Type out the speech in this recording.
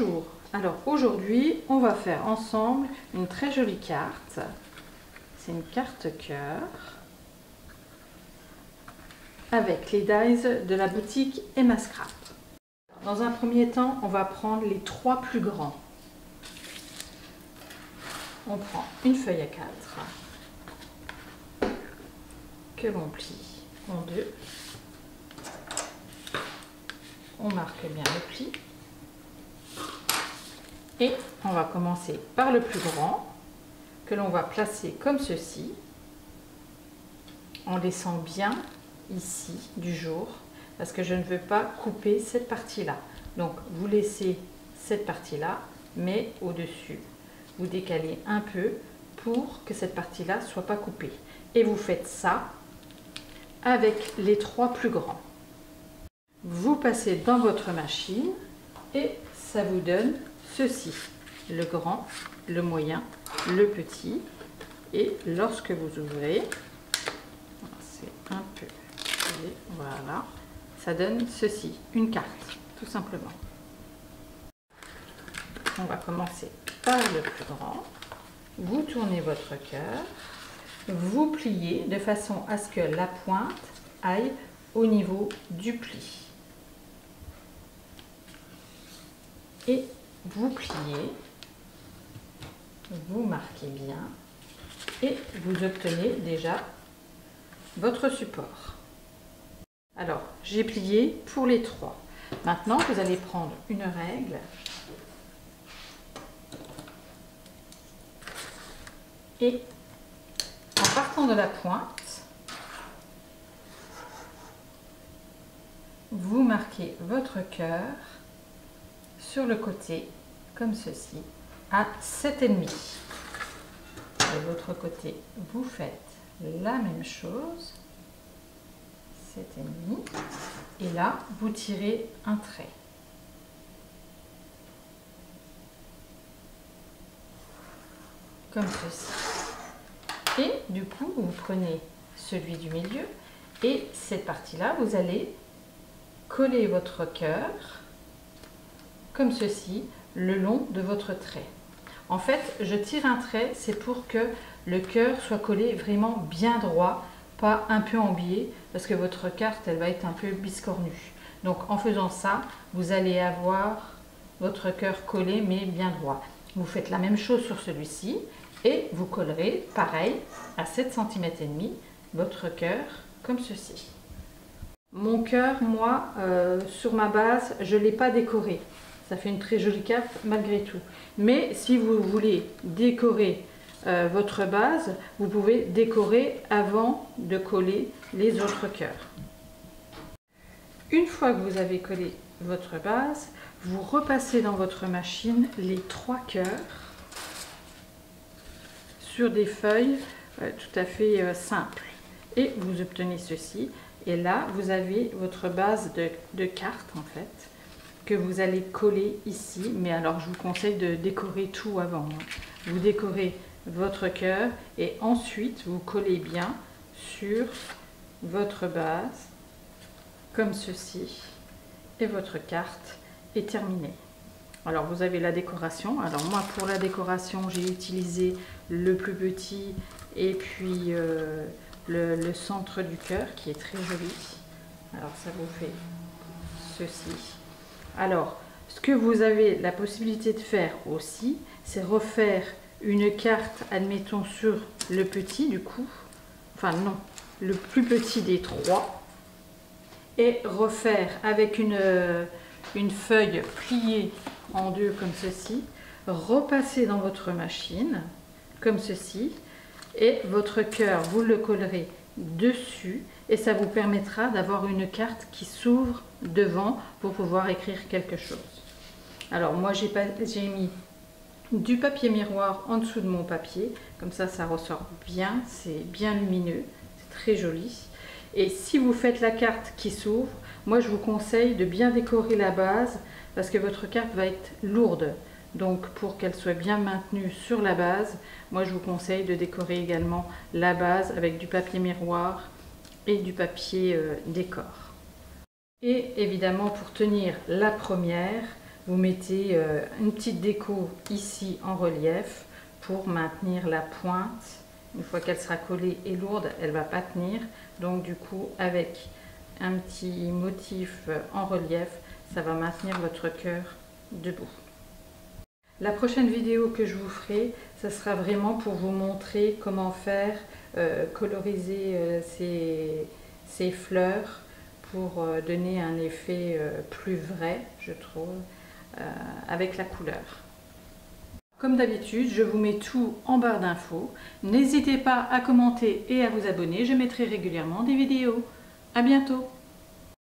Bonjour, alors aujourd'hui on va faire ensemble une très jolie carte. C'est une carte cœur avec les dies de la boutique Emma Scrap. Dans un premier temps, on va prendre les trois plus grands. On prend une feuille A4 que l'on plie en deux. On marque bien le pli. Et on va commencer par le plus grand, que l'on va placer comme ceci, en laissant bien ici du jour, parce que je ne veux pas couper cette partie-là. Donc vous laissez cette partie-là, mais au-dessus, vous décalez un peu pour que cette partie-là ne soit pas coupée. Et vous faites ça avec les trois plus grands. Vous passez dans votre machine et ça vous donne ceci, le grand, le moyen, le petit. Et lorsque vous ouvrez, c'est un peu, voilà, ça donne ceci, une carte, tout simplement. On va commencer par le plus grand. Vous tournez votre cœur, vous pliez de façon à ce que la pointe aille au niveau du pli. Et vous pliez, vous marquez bien et vous obtenez déjà votre support. Alors, j'ai plié pour les trois. Maintenant, vous allez prendre une règle et en partant de la pointe, vous marquez votre cœur sur le côté, comme ceci, à 7,5. De l'autre côté, vous faites la même chose, 7,5. Et là, vous tirez un trait. Comme ceci. Et du coup, vous prenez celui du milieu et cette partie-là, vous allez coller votre cœur comme ceci, le long de votre trait. En fait, je tire un trait, c'est pour que le cœur soit collé vraiment bien droit, pas un peu en biais, parce que votre carte, elle va être un peu biscornue. Donc, en faisant ça, vous allez avoir votre cœur collé, mais bien droit. Vous faites la même chose sur celui-ci, et vous collerez, pareil, à 7,5 cm, votre cœur, comme ceci. Mon cœur, moi, sur ma base, je ne l'ai pas décoré. Ça fait une très jolie carte malgré tout. Mais si vous voulez décorer votre base, vous pouvez décorer avant de coller les autres cœurs. Une fois que vous avez collé votre base, vous repassez dans votre machine les trois cœurs sur des feuilles tout à fait simples. Et vous obtenez ceci. Et là, vous avez votre base de cartes en fait, que vous allez coller ici, mais alors je vous conseille de décorer tout avant. Vous décorez votre cœur et ensuite vous collez bien sur votre base, comme ceci, et votre carte est terminée. Alors vous avez la décoration. Alors moi pour la décoration, j'ai utilisé le plus petit et puis le centre du cœur qui est très joli. Alors ça vous fait ceci. Alors, ce que vous avez la possibilité de faire aussi, c'est refaire une carte, admettons, sur le petit du coup, enfin non, le plus petit des trois, et refaire avec une feuille pliée en deux comme ceci, repasser dans votre machine, comme ceci, et votre cœur, vous le collerez dessus, et ça vous permettra d'avoir une carte qui s'ouvre devant pour pouvoir écrire quelque chose. Alors moi j'ai mis du papier miroir en dessous de mon papier, comme ça ça ressort bien, c'est bien lumineux, c'est très joli. Et si vous faites la carte qui s'ouvre, moi je vous conseille de bien décorer la base parce que votre carte va être lourde. Donc pour qu'elle soit bien maintenue sur la base, moi je vous conseille de décorer également la base avec du papier miroir et du papier décor. Et évidemment pour tenir la première, vous mettez une petite déco ici en relief pour maintenir la pointe. Une fois qu'elle sera collée et lourde, elle ne va pas tenir. Donc du coup, avec un petit motif en relief, ça va maintenir votre cœur debout. La prochaine vidéo que je vous ferai, ce sera vraiment pour vous montrer comment faire, coloriser ces fleurs pour donner un effet plus vrai, je trouve, avec la couleur. Comme d'habitude, je vous mets tout en barre d'infos. N'hésitez pas à commenter et à vous abonner, je mettrai régulièrement des vidéos. À bientôt!